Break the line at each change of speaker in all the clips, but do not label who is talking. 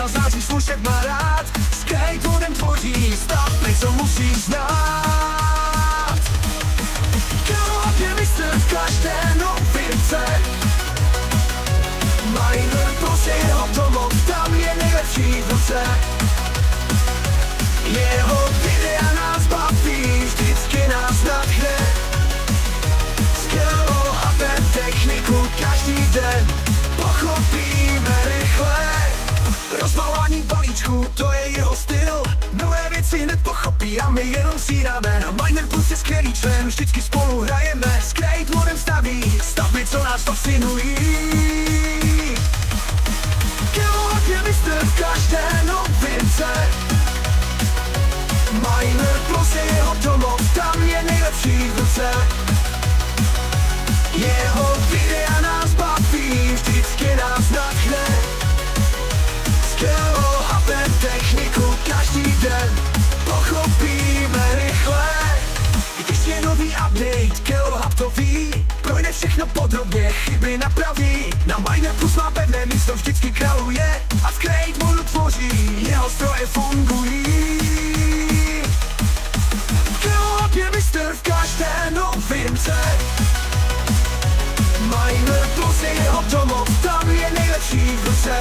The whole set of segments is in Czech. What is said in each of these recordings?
na září služeb má rád. Skateboardem tvoří stavby, co musíš znát. K***up je mistr v každé novince. Miner plus jeho domov, tam je nejlepší v roce. Jeho videa nás baví, vždycky nás nadchne. Skill a techniku každý den pochopíme rychle. Rozbalování balíčku, to je jeho styl. Nové věci hned pochopí a my jenom přidáme. Na Miner plus je skvělý člen, vždycky spolu hrajeme. Skateboardem staví stavby, co nás fascinují. K***up je mistr v každé novince. Miner plus je jeho domov, tam je nejlepší v roce. Jeho videa nás baví, vždycky nás nadchne. Skill a techniku každý den pochopíme rychle. Když je nový update, K***up to ví. Projde všechno podrobně, chyby napraví. Na Miner plus má pevné místo, vždycky králuje. A v skateboardu tvoří, jeho stroje fungují. K***up je mistr v každé novince. Miner plus je jeho domov, tam je nejlepší v roce.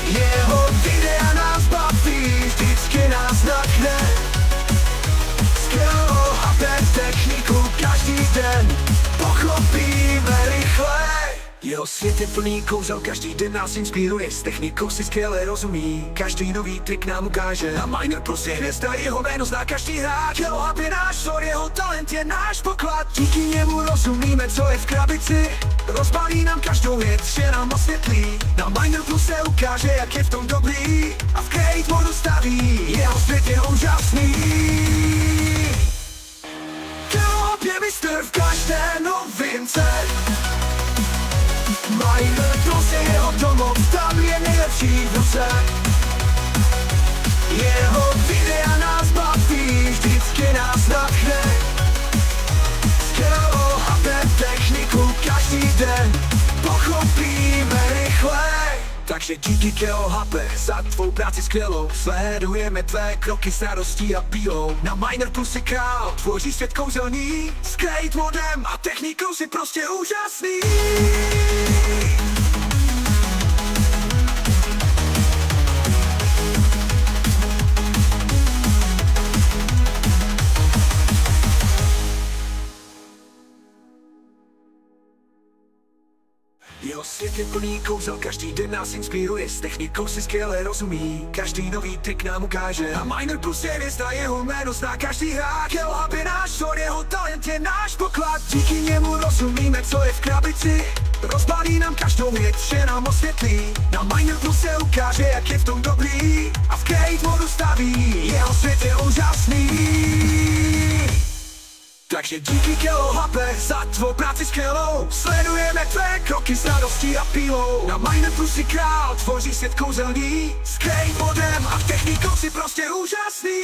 Jeho videa nás baví, vždycky nás nadchne. Skill a techniku každý den pochopíme rychle. Jeho svět je plný kouzel, každý den nás inspiruje. S technikou si skvěle rozumí, každý nový trik nám ukáže. A Miner plus je hvězda, jeho jméno zná každý hráč. K***up je náš vzor, jeho talent je náš poklad. Díky němu rozumíme, co je v krabici. Rozbalí nám každou věc, že nám osvětlí. Na Miner plus se ukáže, jak je v tom dobrý. A v skateboardu staví, jeho svět je úžasný. K***up je mistr v každé novince. Miner plus je jeho domov, tam je nejlepší v roce. Jeho videa nás baví, vždycky nás nadchne. Skill a techniku každý den pochopíme rychle. Takže díky K***up za tvou práci skvělou. Sledujeme tvé kroky s radostí a pílou. Na Miner plus je král, tvoří svět kouzelný. Skateboardem a technikou si prostě úžasný. Jeho svět je plný kouzel, každý den nás inspiruje. S technikou si skvěle rozumí, každý nový trik nám ukáže. A Miner plus je hvězda, jeho jméno zná každý hráč. K***up je náš vzor, jeho talent je náš poklad. Díky němu rozumíme, co je v krabici. Rozbalí nám každou věc, že nám osvětlí. Na Miner plus se ukáže, jak je v tom dobrý. A v skateboardu staví, jeho svět je úžasný. Takže díky K***up za tvou práci skvělou. Sledujeme tvé kroky s radostí a pílou. Na Miner plus je král, tvoří svět kouzelný. Skateboardem a technikou si prostě úžasný.